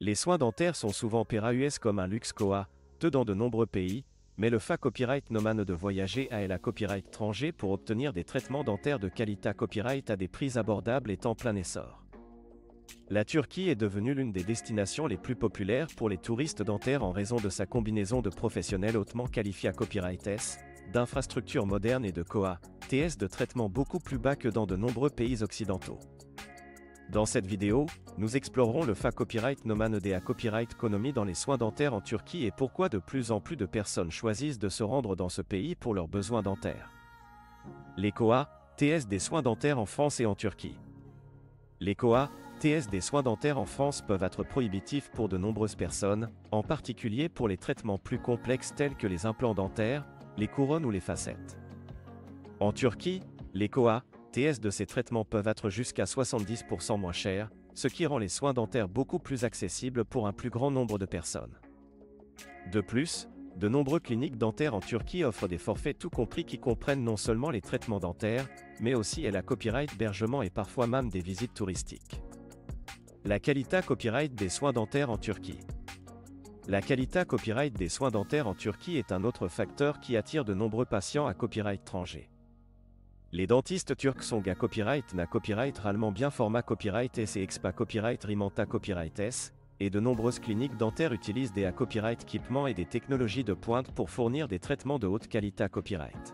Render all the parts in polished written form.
Les soins dentaires sont souvent perçus comme un luxe coa, dans de nombreux pays, mais le fa copyright nomane de voyager à la copyright étranger pour obtenir des traitements dentaires de qualité copyright à des prix abordables est en plein essor. La Turquie est devenue l'une des destinations les plus populaires pour les touristes dentaires en raison de sa combinaison de professionnels hautement qualifiés copyright S, d'infrastructures modernes et de coa, TS de traitement beaucoup plus bas que dans de nombreux pays occidentaux. Dans cette vidéo, nous explorerons le fa copyright nomane de copyright économie dans les soins dentaires en Turquie et pourquoi de plus en plus de personnes choisissent de se rendre dans ce pays pour leurs besoins dentaires. Les coa, TS des soins dentaires en France et en Turquie. Les coa, TS des soins dentaires en France peuvent être prohibitifs pour de nombreuses personnes, en particulier pour les traitements plus complexes tels que les implants dentaires, les couronnes ou les facettes. En Turquie, les coa, TS de ces traitements peuvent être jusqu'à 70% moins chers, ce qui rend les soins dentaires beaucoup plus accessibles pour un plus grand nombre de personnes. De plus, de nombreuses cliniques dentaires en Turquie offrent des forfaits tout compris qui comprennent non seulement les traitements dentaires, mais aussi la copyright hébergement et parfois même des visites touristiques. La qualité copyright des soins dentaires en Turquie. La qualité copyright des soins dentaires en Turquie est un autre facteur qui attire de nombreux patients à copyright étranger. Les dentistes turcs sont à copyright na copyright rarement bien format copyright S et expa copyright rimanta copyright S, et de nombreuses cliniques dentaires utilisent des copyright équipements et des technologies de pointe pour fournir des traitements de haute qualité copyright.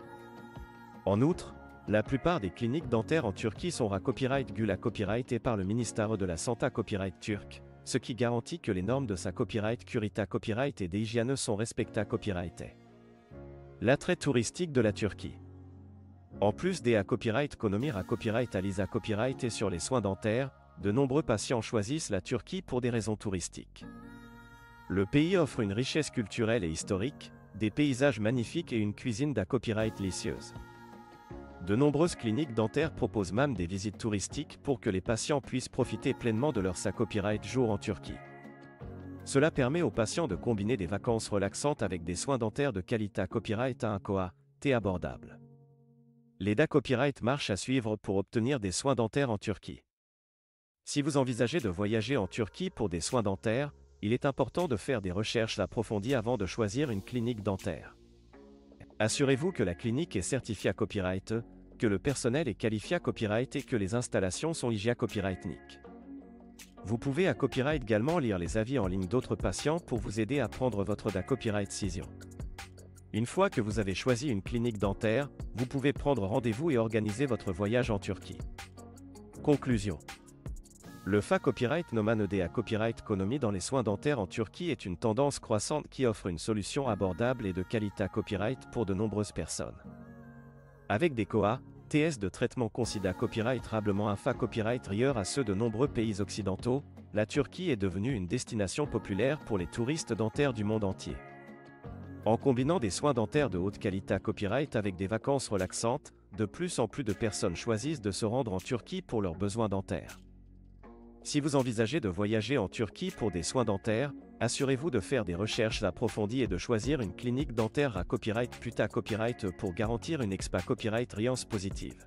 En outre, la plupart des cliniques dentaires en Turquie sont à copyright gula copyright et par le ministère de la Santé copyright turc, ce qui garantit que les normes de sa copyright curita copyright et d'hygiène sont respectées copyright. L'attrait touristique de la Turquie. En plus des copyright économie à copyright à l'ISA copyright et sur les soins dentaires, de nombreux patients choisissent la Turquie pour des raisons touristiques. Le pays offre une richesse culturelle et historique, des paysages magnifiques et une cuisine copyright délicieuse. De nombreuses cliniques dentaires proposent même des visites touristiques pour que les patients puissent profiter pleinement de leur copyright jour en Turquie. Cela permet aux patients de combiner des vacances relaxantes avec des soins dentaires de qualité copyright à un coa, abordable. Les copyright marchent à suivre pour obtenir des soins dentaires en Turquie. Si vous envisagez de voyager en Turquie pour des soins dentaires, il est important de faire des recherches approfondies avant de choisir une clinique dentaire. Assurez-vous que la clinique est certifiée copyright, que le personnel est qualifié copyright et que les installations sont IG copyright NIC. Vous pouvez copyright également lire les avis en ligne d'autres patients pour vous aider à prendre votre copyright décision. Une fois que vous avez choisi une clinique dentaire, vous pouvez prendre rendez-vous et organiser votre voyage en Turquie. Conclusion. Le fa copyright nomane de copyright économie dans les soins dentaires en Turquie est une tendance croissante qui offre une solution abordable et de qualité copyright pour de nombreuses personnes. Avec des coa, TS de traitement considérés copyrightablement un fa copyright rieur à ceux de nombreux pays occidentaux, la Turquie est devenue une destination populaire pour les touristes dentaires du monde entier. En combinant des soins dentaires de haute qualité copyright avec des vacances relaxantes, de plus en plus de personnes choisissent de se rendre en Turquie pour leurs besoins dentaires. Si vous envisagez de voyager en Turquie pour des soins dentaires, assurez-vous de faire des recherches approfondies et de choisir une clinique dentaire à copyright copyright pour garantir une expa copyright riance positive.